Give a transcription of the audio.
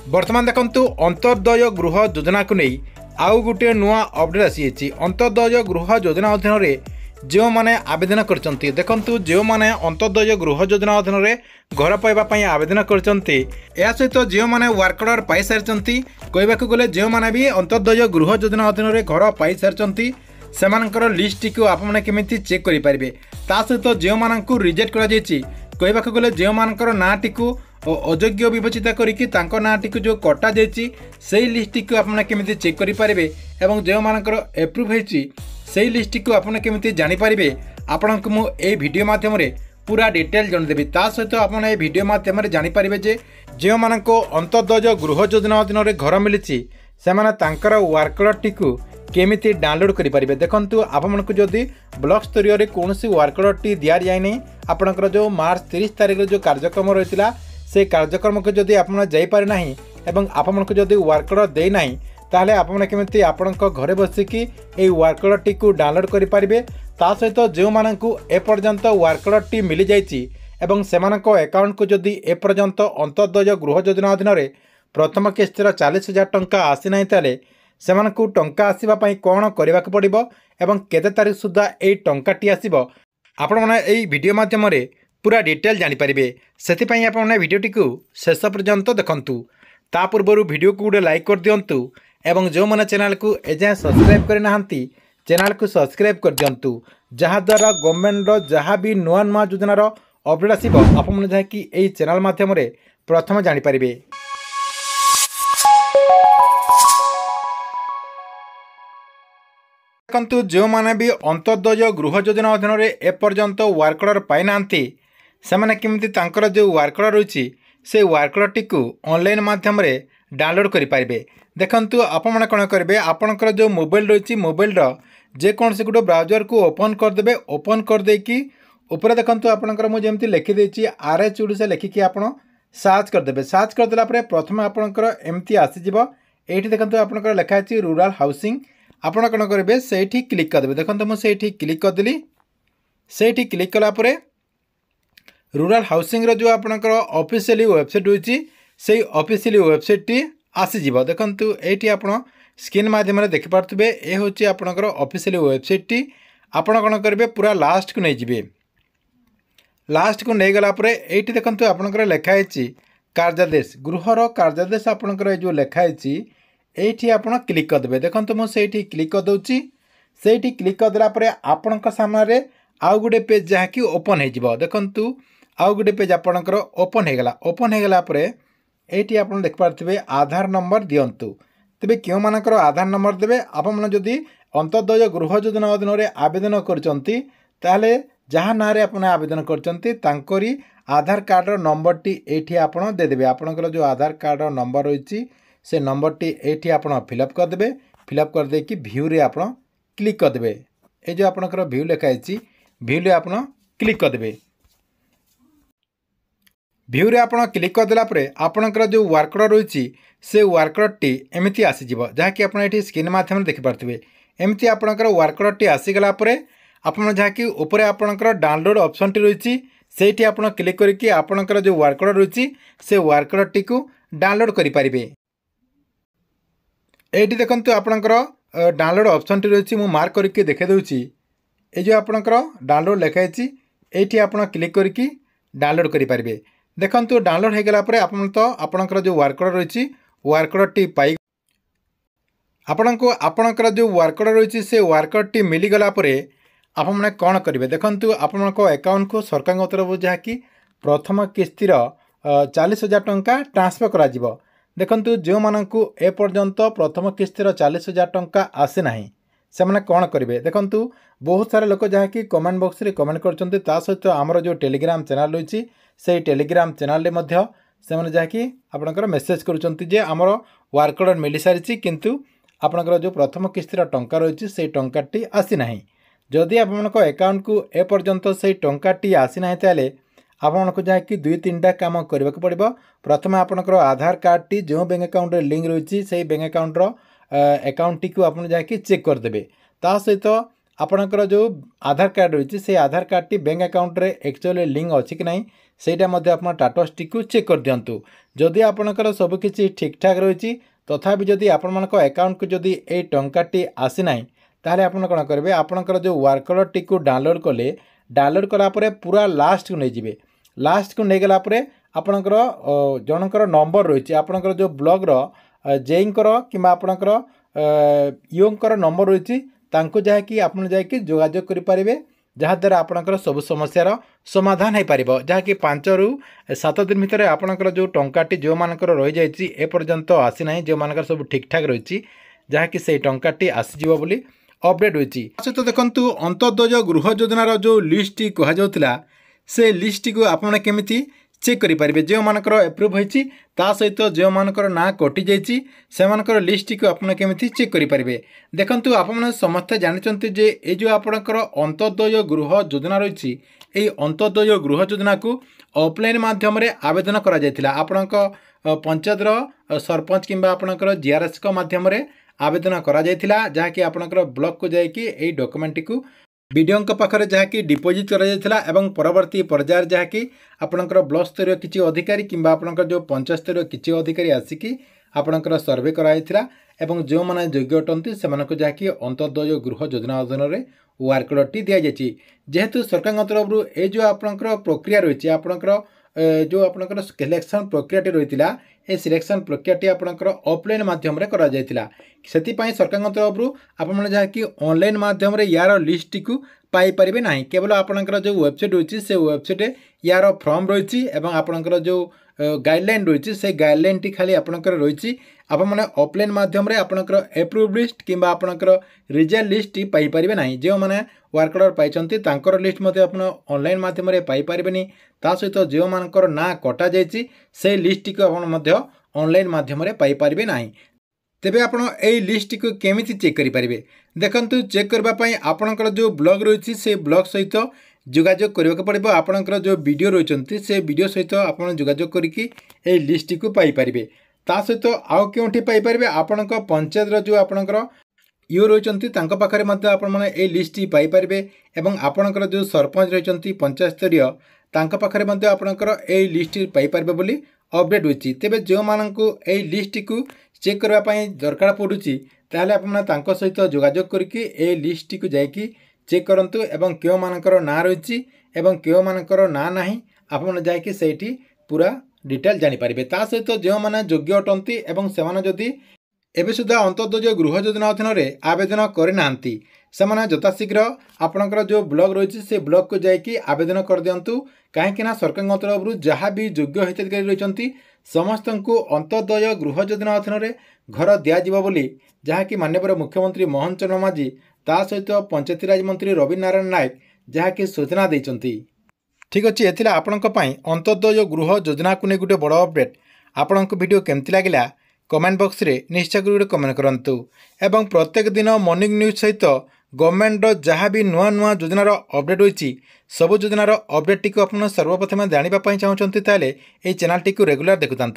बर्तमान देखंतु अंत्योदय गृह योजना को नहीं आउ गोटे नुआ अपडेट आसी अंत्योदय गृह योजना अधीन जो मैंने आवेदन करचंती देखंतु जो मैंने अंत्योदय गृह योजना अधीन घर पाइबापी आवेदन करचंती या सहित जो मैंने वर्क ऑर्डर पाई सारी कहवाक गले जो मैंने भी अंत्योदय गृह योजना अधीन घर पाई सारी सेमानकर लिस्ट को आपने केमिति चेक करि पारिबे ता सहित जो माननकु रिजेक्ट करा जायछि कहवाक गले जो मानकर नाटी को अयोग्य विवेचित करिकि तांको नाटी को जो कटा जायछि सेही लिस्ट को आपने केमिति चेक करि पारिबे एवं जो मानकर एप्रूव हेछि सेही लिस्ट को आपने केमिति जानि पारिबे आपनकु मु ए वीडियो माध्यम रे पूरा डिटेल जन देबी ता सहित आपन ए वीडियो माध्यम रे जानि पारिबे जे जो माननको अंत्योदय गृह योजना अधीन रे घर मिलिछि सेमाने तांकर वर्कलटी को केमिति डाउनलोड करि पारिबे देखंतु आपमनको जदि ब्लॉक स्तरीय रे कोनोसी वर्कलटी दिया जाय नै आपनकर जो मार्च 30 तारिख जो कार्यक्रम रहितला से कार्यक्रम को जदि आपन जाई पारे नाही एवं आपमनको जदि वर्कलर देई नाही ताहले आपन केमिति आपनक घरे बसिकी ए वर्कलटी को डाउनलोड करि पारिबे ता सहित जो माननकु ए पर्यंत वर्कलटी मिली जायछि एवं सेमानक अकाउंट को जदि ए पर्यंत अंत्योदय गृह योजना अधीन रे प्रथम किस्तिर 40,000 टंका आसी नाही ताले सेमानकु टंका आसीबा पई कोन करबाक पड़िबो एवं केते तारिख सुद्धा ए टंकाटी आसीबो आपण माने एई वीडियो माध्यम रे पूरा डिटेल जानि परिबे सेति पई आपण माने वीडियोटी को शेष पर्यंत देखंतु ता पूर्वरु वीडियो को गुडे लाइक कर दियंतु एवं जो माने चैनल को एजा सब्सक्राइब करे नाहंती चैनल को सब्सक्राइब कर दियंतु जहा द्वारा गवर्नमेंट रो जहा भी नुआ नुआ योजना रो अपडेट आसीबो आपण माने जा कि एई चैनल माध्यम रे प्रथम जानि परिबे देखंतु जो माने भी अंत्योदय गृह योजना अधीन रे ए पर्यंत वर्क ऑर्डर पाई नांती से माने केमिति तांकर जो वर्क ऑर्डर रहिछि से वर्क ऑर्डर टी को ऑनलाइन माध्यम रे डाउनलोड करि पारिबे देखंतु आपण माने कोन करबे आपनकर जो मोबाइल रहिछि मोबाइल रो जे कोन से गुडो ब्राउजर को ओपन कर देबे ओपन कर दे कि ऊपर देखंतु आपनकर मु जेमति लिखि देछि RH उडी से लिखि कि आपण सर्च कर देबे सर्च कर देला परे प्रथम आपनकर एमति आसी जिवो एठी देखंतु आपनकर लिखा अछि रूरल हाउसिंग आपण कौन करेंगे से क्लिक करदे देखो मुझे क्लिक करदेली से क्लिक कलापर रूरल हाउसिंग जो आपंकर ऑफिशियली वेबसाइट होती से ऑफिशियली वेबसाइट टी आसीज देखो ये आप स्क्रीन माध्यम देखिपे ये हूँ आपंकर ऑफिशियली वेबसाइट टी आपण कौन करेंगे पूरा लास्ट को नहीं जाए लास्ट को नहीं गलापर ये देखो आपंकर लिखाई कार्यादेश गृहर कार्यादेश आपंकर जो लिखाई एठी आपण क्लिक करदे देखो मुझे क्लिक करदे से क्लिक करदेला आपण सामने आउ गोटे पेज जहाँकि ओपन हो देखु आउ गोटे पेज आपणकर ओपन हो गला ये आप देखिपे आधार नंबर दिंतु तेरे क्यों मानकर आधार नंबर देवे आपड़ी अंत्योदय गृह योजना अधीन में आवेदन करते जहाँ ना आपने आवेदन करी आधार कार्डर नंबर टी ये आप देदेवे आपंकर जो आधार कार्डर नंबर रही से नंबर टी ये आप फिलअप करदे फिलअप कर दे कि व्यू रे आप क्लिक करदे ये जो आपंकर व्यू लिखाई व्यू रे आप क्लिक करदे व्यू रे आप क्लिक करदेला आपंकर जो वर्क ऑर्डर रही से वर्क ऑर्डर टी एमती आसीज जहाँकि आप स्क्रीन माध्यम देखिपे एमती आपंकर वर्क ऑर्डर टी आसीगला आप जहाँकि ऊपर आपंकर डाउनलोड ऑप्शन टी रही से आप क्लिक करके आपंकर जो वर्क ऑर्डर रही से वर्क ऑर्डर टी को डाउनलोड करें ये देखो आपंकर डाउनलोड ऑप्शन टी रही मुझे मार्क करके देखे दूसरी ये जो आपंकर डाउनलोड लिखाई ये आप क्लिक करके डाउनलोड करेंगे देखो डाउनलोड हो गला आप तो आपंकर जो वर्क ऑर्डर रही वर्क ऑर्डर टी पाई आपंकर जो वर्क ऑर्डर रही से वर्क ऑर्डर टी मिलीगला आपने कौन करेंगे देखो आपण अकाउंट को सरकार तरफ जहाँकि प्रथम किस्तिर 40,000 टंका ट्रांसफर करा देखंतु जो माननकु ए पर्यंत प्रथम किस्तिर 40,000 टंका आसे नाही से माने कौन करेंगे देखंतु बहुत सारे लोक जहाँकि कमेंट बॉक्स रे कमेंट करछन्ते ता सहित आमर जो टेलीग्राम चैनल रही से टेलीग्राम चैनल रे मध्य से माने जहाँकि आपनकर मेसेज करूछन्ते जे आमर वर्क ऑर्डर मिली सारिछि किंतु आपनकर जो प्रथम किस्तिर टंका रही से टंकाटी आसी नाही जदि आपनकर अकाउंट को ए पर्यंत से टंकाटी आसी नाही ताले आपको जहाँकि 2-3टा काम करने को पड़ो प्रथम आपंकर आधार कार्ड टी जो बैंक अकाउंट लिंक रही से बैंक अकाउंटर अकाउंट टी को आप जहाँकि चेक करदे ता सहित आपणकर जो आधार कार्ड रही से आधार कार्ड टी बैंक अकाउंट रे एक्चुअली लिंक अच्छी कि नहीं सेटा आप स्टाटस टी चेक कर दिंतु। जदि आपणकर सबकि ठीक ठाक रही तथापि जदि आपण अकाउंट को जदि ये टंकाटी आसी ना ताहले आपण कौन करेंगे आपणकर जो वर्कर टी डाउनलोड कले डाउनलोड कलापर पूरा लास्ट को नहीं जाए। लास्ट को नहीं गलापर आपणकर जनकर नंबर रही आपणकर जो ब्लॉगर जेईंकर कि आपणकर ईओंकर नंबर रही तांको जहाँकि आपन जाकि जोगाजोग करेंगे जहाँद्वारा आपणकर सब समस्यार समाधान हो पार जहाँकि 5 ରୁ 7 दिन भितर आपणकर जो टंकाटी जो मानकर रही जाइए एपर्यंत आसी ना जो मानकर सब ठीक ठाक रही जहाँकि से टंकाटी आसीज बोली अपडेट होती। सहित देखु अंत्योदय गृह योजनार जो लिस्ट कहुला से लिस्ट को आपने केमिति चेक करेंगे जो मानकर एप्रूव होती सहित जो मानकर ना कटि जाइए से लिस्ट को आपने केमिति चेक करेंगे। देखंतु आपने समस्ते जानते जे ये जो आपणकर अंत्योदय गृह योजना रही ये अंत्योदय गृह योजना को ऑफलाइन माध्यम आवेदन करा जायतिला आपणक पंचायतर सरपंच किंबा आपणकर जीआरएस माध्यम आवेदन करा जायतिला जहाँकि आपणकर ब्लॉक को जाकि ये डॉक्यूमेंट को बीडीओ पाखे जहाँकि डिपोजिट कर परवर्ती पर्यायर जहाँकि आपणकर ब्लॉक स्तर किसी अधिकारी किंबा आपणकर जो पंचायत स्तर किसी अधिकारी आसिकी आपणकर सर्वे कराइथिला एवं जो माने योग्य अटंती से जहाँकि अंत्योदय गृह योजना अधीन में वर्कटी दि जाइए। जेहेतु सरकार तरफ ये जो आपणकर प्रक्रिया रही आपणकर जो आपणकर सिलेक्शन प्रक्रियाटी रही ए सिलेक्शन प्रक्रियाटी आपणकर ऑफलाइन माध्यम करा जायतिला सेतिपई सरकार तरफ आपण जहाँकि ऑनलाइन माध्यम यार लिस्ट को पाई परिबे नाही केवल आपणकर जो वेबसाइट रही से वेबसाइट यार फॉर्म रही एवं आपणकर जो गाइडलाइन रही से गाइडलाइन टी खाली आपणकर रही आपने ऑफलाइन माध्यम आपणकर एप्रूव लिस्ट किंबा आपणकर रिजल्ट लिस्ट पाई परिबे नाही जो माने वर्कर पाइछंती तांकर लिस्ट मते आपण ऑनलाइन माध्यम पाई परिबेनी ता सहित जो मानकर ना कटा जाइए से लिस्ट को आपण मध्य ऑनलाइन माध्यम पाई परिबे नाही। तेबे आपण ए लिस्ट को केमिति चेक करि परिबे देखंतु चेक करबा पई आपणकर जो ब्लॉग रही से ब्लॉग सहित जोगाजोग करबा पड़िबो आपणकर जो वीडियो रही से वीडियो सहित आपण जोगाजोग करिकि ए लिस्ट को पाई परिबे ता सहित आउ केउठी पाई परिबे आपणक पंचायत जो आपणकर यो रही पाखे आपने लिस्ट पाई परिबे एवं आपणकर जो सरपंच रही पंचायत स्तरीय पाखे आपणकर ए लिस्ट पाई परिबे बोली अपडेट होती। तेबे जो मानकु ए लिस्ट को चेक करने दरकार पड़ुची ताहले आपन तांको सहित जोगाजोग करके ए लिस्ट को जाइकी चेक करंतु एवं क्यों मानकर ना रही एवं क्यों मानकर ना नाही आपन जाइकी सेठी पूरा डिटेल जानि परिबे ता सहित जो माने योग्य अटंती एवं सेमाने जदि एबे सुधा अंत्योदय गृह योजना अधीन में आवेदन करना से यथाशीघ्र आपणकर जो ब्लॉक रही से ब्लॉक को जाकि आवेदन कर दिंतु कहीं सरकार तरफ जहाँ भी योग्य हिताधिकारी रही समस्त को अंत्योदय गृह योजना अधीन में घर दिज्व बोली जहाँकि माननीय मुख्यमंत्री मोहन चरण माझी ता सहित पंचायतीराज मंत्री रवि नारायण नायक जहाँकि सूचना देते। ठीक अच्छे ये आपण अंत्योदय गृह योजना को नहीं गोटे बड़ अपडेट आपण वीडियो केमती लगे कमेंट बॉक्स रे निश्चय गोटे कमेंट करंतु एवं प्रत्येक दिन मॉर्निंग न्यूज सहित गवर्नमेंट जहाँ भी नुआ नुआ योजनार अपडेट होती सब योजनार अपडेट टी आप सर्वप्रथम जानापी चाहते ये चैनल टी रेगुलर देखुता।